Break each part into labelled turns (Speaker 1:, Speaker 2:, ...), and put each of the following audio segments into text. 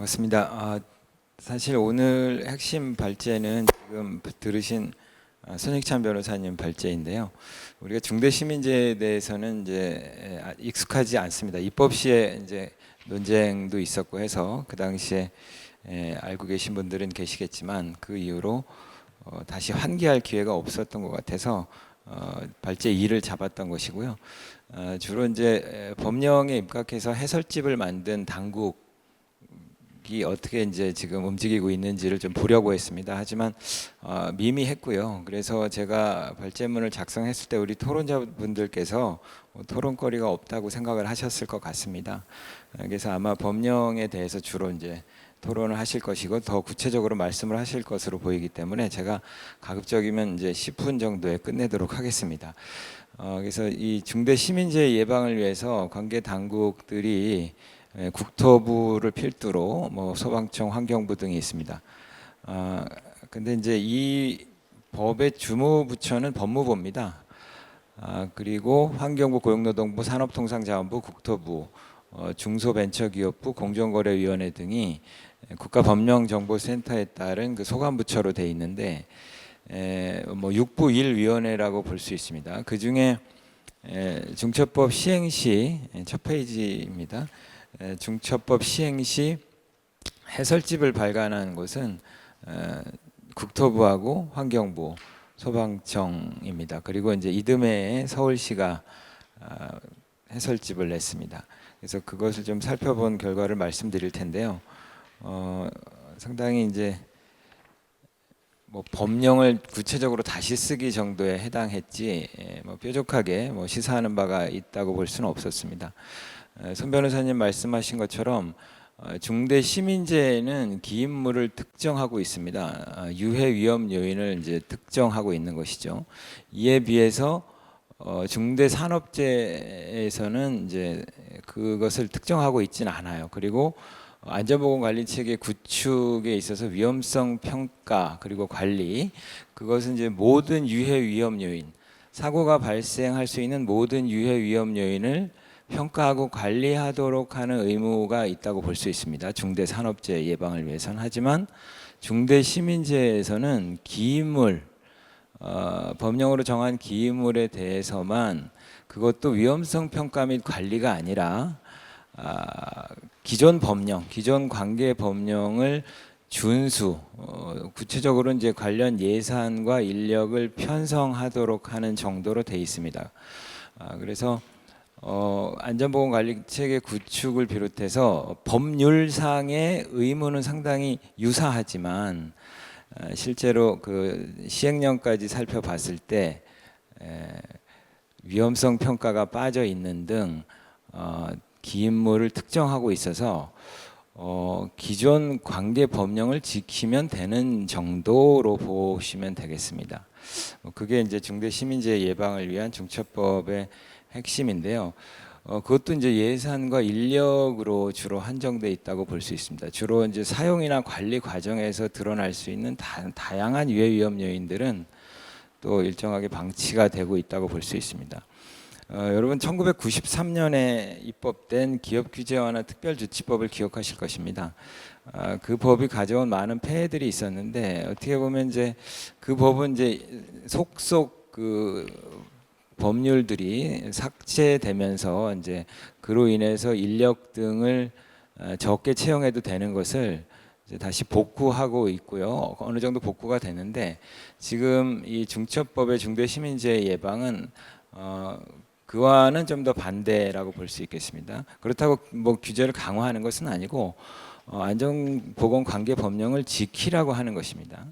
Speaker 1: 반갑습니다. 사실 오늘 핵심 발제는 지금 들으신 손익찬 변호사님 발제인데요. 우리가 중대시민제에 대해서는 이제 익숙하지 않습니다. 입법 시에 이제 논쟁도 있었고 해서 그 당시에 알고 계신 분들은 계시겠지만 그 이후로 다시 환기할 기회가 없었던 것 같아서 발제 2를 잡았던 것이고요. 주로 이제 법령에 입각해서 해설집을 만든 당국이 어떻게 이제 지금 움직이고 있는지를 좀 보려고 했습니다. 하지만 미미했고요. 그래서 제가 발제문을 작성했을 때 우리 토론자분들께서 토론거리가 없다고 생각을 하셨을 것 같습니다. 그래서 아마 법령에 대해서 주로 이제 토론을 하실 것이고 더 구체적으로 말씀을 하실 것으로 보이기 때문에 제가 가급적이면 이제 10분 정도에 끝내도록 하겠습니다. 그래서 이 중대 시민재해 예방을 위해서 관계 당국들이 국토부를 필두로 뭐 소방청, 환경부 등이 있습니다. 근데 이제 이 법의 주무부처는 법무부입니다. 그리고 환경부, 고용노동부, 산업통상자원부, 국토부, 중소벤처기업부, 공정거래위원회 등이 국가법령정보센터에 따른 그 소관부처로 돼 있는데 뭐 6부 1위원회라고 볼 수 있습니다. 그 중에 중처법 시행시 첫 페이지입니다. 중처법 시행시 해설집을 발간한 곳은 국토부하고 환경부, 소방청입니다. 그리고 이제 이듬해에 서울시가 해설집을 냈습니다. 그래서 그것을 좀 살펴본 결과를 말씀드릴 텐데요. 상당히 이제 뭐 법령을 구체적으로 다시 쓰기 정도에 해당했지 뭐 뾰족하게 뭐 시사하는 바가 있다고 볼 수는 없었습니다. 손 변호사님 말씀하신 것처럼 중대 시민재해는 기인물을 특정하고 있습니다. 유해 위험 요인을 이제 특정하고 있는 것이죠. 이에 비해서 중대 산업재해에서는 이제 그것을 특정하고 있지는 않아요. 그리고 안전보건관리체계 구축에 있어서 위험성 평가 그리고 관리, 그것은 이제 모든 유해 위험 요인, 사고가 발생할 수 있는 모든 유해 위험 요인을 평가하고 관리하도록 하는 의무가 있다고 볼 수 있습니다. 중대 산업재해 예방을 위해서는. 하지만 중대 시민재해에서는 기인물, 법령으로 정한 기인물에 대해서만, 그것도 위험성 평가 및 관리가 아니라 기존 법령, 기존 관계 법령을 준수, 구체적으로 이제 관련 예산과 인력을 편성하도록 하는 정도로 돼 있습니다. 그래서 안전보건관리체계 구축을 비롯해서 법률상의 의무는 상당히 유사하지만 실제로 그 시행령까지 살펴봤을 때 위험성 평가가 빠져 있는 등 기인물을 특정하고 있어서 기존 관계 법령을 지키면 되는 정도로 보시면 되겠습니다. 그게 이제 중대 시민재해 예방을 위한 중처법의 핵심인데요. 그것도 이제 예산과 인력으로 주로 한정돼 있다고 볼 수 있습니다. 주로 이제 사용이나 관리 과정에서 드러날 수 있는 다양한 유해 위험 요인들은 또 일정하게 방치가 되고 있다고 볼 수 있습니다. 여러분 1993년에 입법된 기업규제 완화 특별조치법을 기억하실 것입니다. 그 법이 가져온 많은 폐해들이 있었는데 어떻게 보면 이제 그 법은 이제 속속 그 법률들이 삭제되면서 이제 그로 인해서 인력 등을 적게 채용해도 되는 것을 이제 다시 복구하고 있고요. 어느 정도 복구가 되는데 지금 이 중처법의 중대 시민재해 예방은 그와는 좀 더 반대라고 볼 수 있겠습니다. 그렇다고 뭐 규제를 강화하는 것은 아니고 안전보건 관계 법령을 지키라고 하는 것입니다.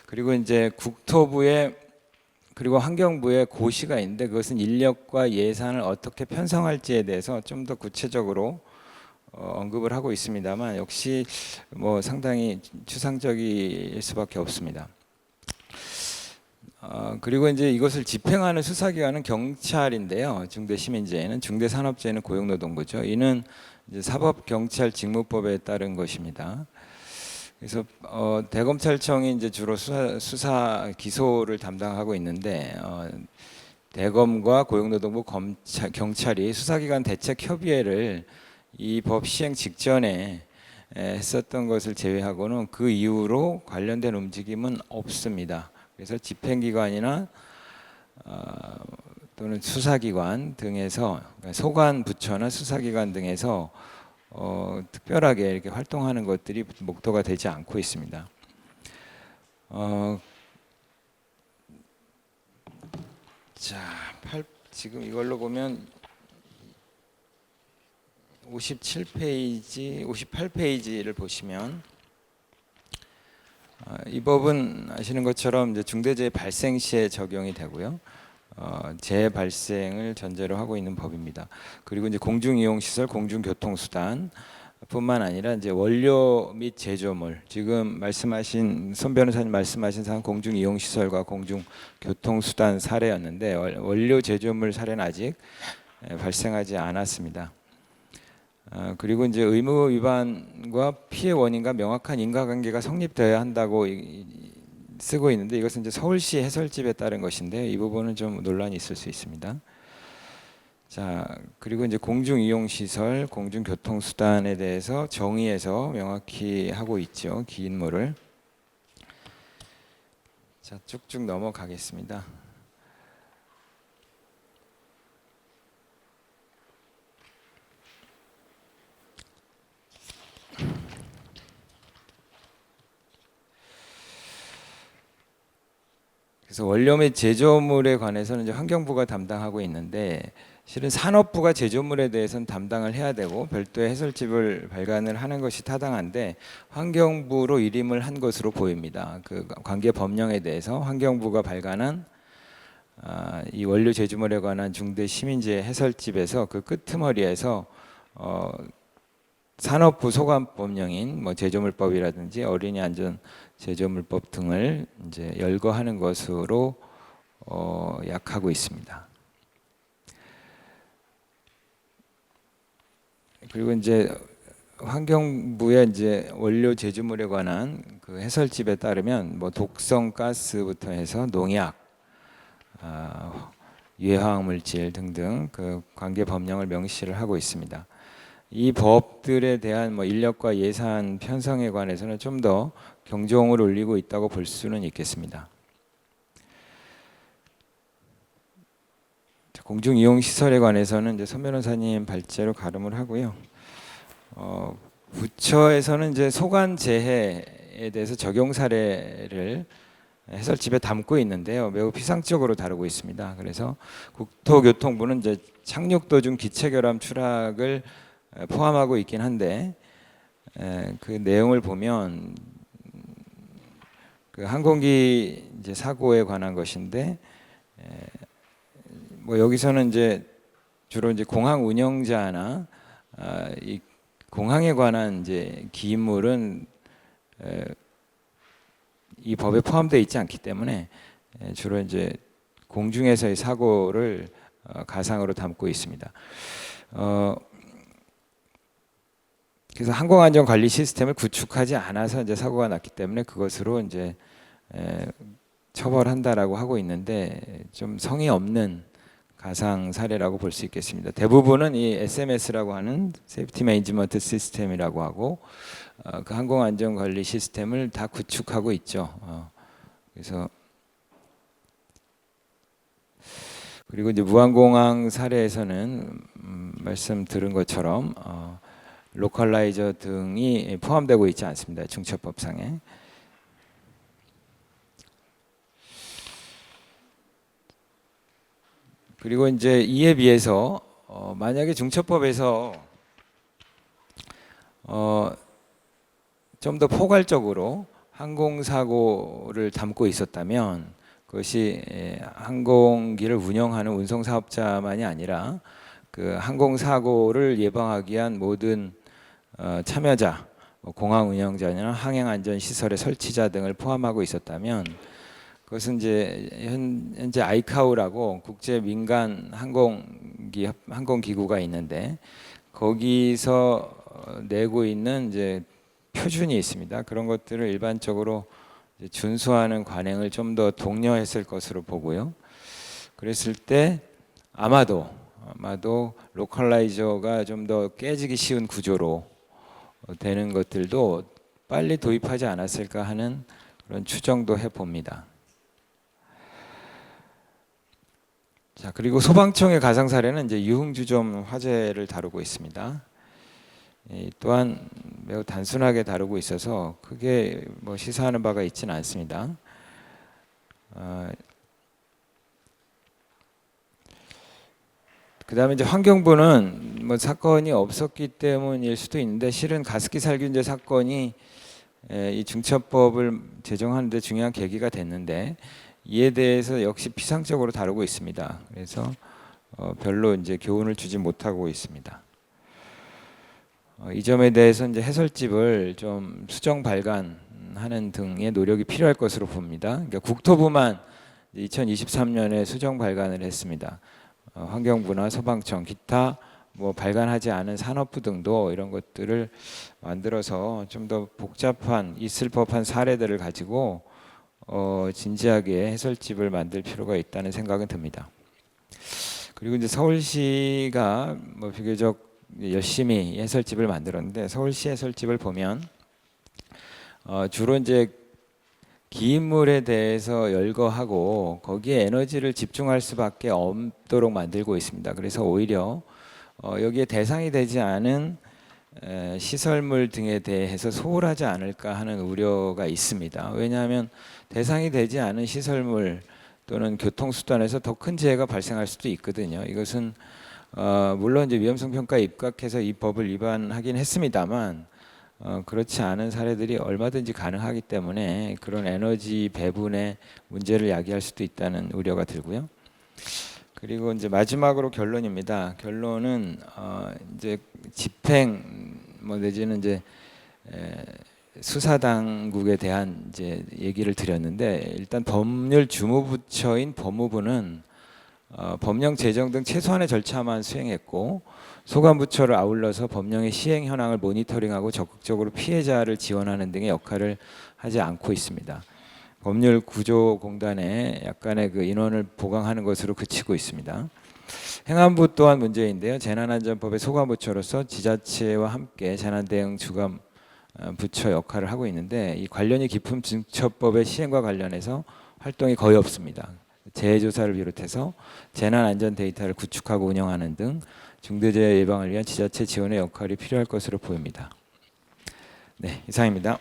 Speaker 1: 그리고 이제 국토부의 그리고 환경부의 고시가 있는데 그것은 인력과 예산을 어떻게 편성할지에 대해서 좀 더 구체적으로 언급을 하고 있습니다만 역시 뭐 상당히 추상적일 수밖에 없습니다. 그리고 이제 이것을 집행하는 수사기관은 경찰인데요. 중대시민재해는, 중대산업재해는 고용노동부죠. 이는 이제 사법경찰 직무법에 따른 것입니다. 그래서 대검찰청이 이제 주로 수사 기소를 담당하고 있는데 대검과 고용노동부, 경찰이 수사기관 대책협의회를 이 법 시행 직전에 했었던 것을 제외하고는 그 이후로 관련된 움직임은 없습니다. 그래서 집행기관이나 또는 수사기관 등에서, 소관 부처나 수사기관 등에서 특별하게 이렇게 활동하는 것들이 목도가 되지 않고 있습니다. 자, 지금 이걸로 보면 57페이지, 58페이지를 보시면 이 법은 아시는 것처럼 이제 중대재해 발생 시에 적용이 되고요. 재발생을 전제로 하고 있는 법입니다. 그리고 이제 공중이용시설, 공중교통수단 뿐만 아니라 이제 원료 및 제조물, 지금 말씀하신 손 변호사님 말씀하신 사항 공중이용시설과 공중교통수단 사례였는데 원료 제조물 사례는 아직 발생하지 않았습니다. 그리고 이제 의무 위반과 피해 원인과 명확한 인과관계가 성립되어야 한다고 쓰고 있는데 이것은 이제 서울시 해설집에 따른 것인데 이 부분은 좀 논란이 있을 수 있습니다. 자, 그리고 이제 공중이용시설, 공중교통수단에 대해서 정의에서 명확히 하고 있죠. 기인물을. 자, 쭉쭉 넘어가겠습니다. 그래서 원료 및 제조물에 관해서는 이제 환경부가 담당하고 있는데 실은 산업부가 제조물에 대해서는 담당을 해야 되고 별도의 해설집을 발간을 하는 것이 타당한데 환경부로 일임을 한 것으로 보입니다. 그 관계 법령에 대해서 환경부가 발간한 이 원료 제조물에 관한 중대 시민재해 해설집에서 그 끄트머리에서 산업부 소관법령인 뭐 제조물법이라든지 어린이 안전 제조물법 등을 이제 열거하는 것으로 약하고 있습니다. 그리고 이제 환경부의 이제 원료 제조물에 관한 그 해설집에 따르면 뭐 독성 가스부터 해서 농약, 유해화학 물질 등등 그 관계 법령을 명시를 하고 있습니다. 이 법들에 대한 뭐 인력과 예산 편성에 관해서는 좀 더 경종을 울리고 있다고 볼 수는 있겠습니다. 공중이용시설에 관해서는 이제 손 변호사님 발제로 가름을 하고요. 부처에서는 이제 소관재해에 대해서 적용 사례를 해설집에 담고 있는데요. 매우 피상적으로 다루고 있습니다. 그래서 국토교통부는 이제 착륙 도중 기체결함 추락을 포함하고 있긴 한데 그 내용을 보면 그 항공기 이제 사고에 관한 것인데 뭐 여기서는 이제 주로 이제 공항 운영자나 이 공항에 관한 이제 기인물은 이 법에 포함되어 있지 않기 때문에 주로 이제 공중에서의 사고를 가상으로 담고 있습니다. 그래서 항공안전관리 시스템을 구축하지 않아서 이제 사고가 났기 때문에 그것으로 이제 처벌한다라고 하고 있는데 좀 성의 없는 가상 사례라고 볼 수 있겠습니다. 대부분은 이 SMS라고 하는 세이프티 매니지먼트 시스템이라고 하고 그 항공안전관리 시스템을 다 구축하고 있죠. 그래서 그리고 이제 무항공항 사례에서는 말씀 들은 것처럼 로컬라이저 등이 포함되고 있지 않습니다. 중처법상에. 그리고 이제 이에 비해서 만약에 중처법에서 좀 더 포괄적으로 항공사고를 담고 있었다면 그것이 항공기를 운영하는 운송사업자만이 아니라 그 항공사고를 예방하기 위한 모든 참여자, 공항 운영자나 항행안전시설의 설치자 등을 포함하고 있었다면 그것은 이제 현재 아이카오라고 국제 민간 항공기구가 있는데 거기서 내고 있는 이제 표준이 있습니다. 그런 것들을 일반적으로 준수하는 관행을 좀 더 독려했을 것으로 보고요. 그랬을 때 아마도 로컬라이저가 좀 더 깨지기 쉬운 구조로 되는 것들도 빨리 도입하지 않았을까 하는 그런 추정도 해봅니다. 자, 그리고 소방청의 가상 사례는 이제 유흥주점 화재를 다루고 있습니다. 또한 매우 단순하게 다루고 있어서 크게 뭐 시사하는 바가 있지는 않습니다. 그다음에 이제 환경부는 뭐 사건이 없었기 때문일 수도 있는데 실은 가습기 살균제 사건이 이 중처법을 제정하는 데 중요한 계기가 됐는데 이에 대해서 역시 피상적으로 다루고 있습니다. 그래서 별로 이제 교훈을 주지 못하고 있습니다. 이 점에 대해서 이제 해설집을 좀 수정 발간하는 등의 노력이 필요할 것으로 봅니다. 그러니까 국토부만 2023년에 수정 발간을 했습니다. 환경부나 소방청, 기타 뭐 발간하지 않은 산업부 등도 이런 것들을 만들어서 좀 더 복잡한 있을 법한 사례들을 가지고 진지하게 해설집을 만들 필요가 있다는 생각은 듭니다. 그리고 이제 서울시가 뭐 비교적 열심히 해설집을 만들었는데 서울시 해설집을 보면 주로 이제 기인물에 대해서 열거하고 거기에 에너지를 집중할 수밖에 없도록 만들고 있습니다. 그래서 오히려 여기에 대상이 되지 않은 시설물 등에 대해서 소홀하지 않을까 하는 우려가 있습니다. 왜냐하면 대상이 되지 않은 시설물 또는 교통수단에서 더 큰 재해가 발생할 수도 있거든요. 이것은 물론 이제 위험성 평가에 입각해서 이 법을 위반하긴 했습니다만 그렇지 않은 사례들이 얼마든지 가능하기 때문에 그런 에너지 배분의 문제를 야기할 수도 있다는 우려가 들고요. 그리고 이제 마지막으로 결론입니다. 결론은 이제 집행 뭐 내지는 이제 수사 당국에 대한 이제 얘기를 드렸는데 일단 법률 주무부처인 법무부는 법령 제정 등 최소한의 절차만 수행했고 소관부처를 아울러서 법령의 시행 현황을 모니터링하고 적극적으로 피해자를 지원하는 등의 역할을 하지 않고 있습니다. 법률 구조공단에 약간의 그 인원을 보강하는 것으로 그치고 있습니다. 행안부 또한 문제인데요. 재난안전법의 소관부처로서 지자체와 함께 재난대응 주관 부처 역할을 하고 있는데 이 관련이 깊은 중처법의 시행과 관련해서 활동이 거의 없습니다. 재해조사를 비롯해서 재난안전 데이터를 구축하고 운영하는 등 중대재해 예방을 위한 지자체 지원의 역할이 필요할 것으로 보입니다. 네, 이상입니다.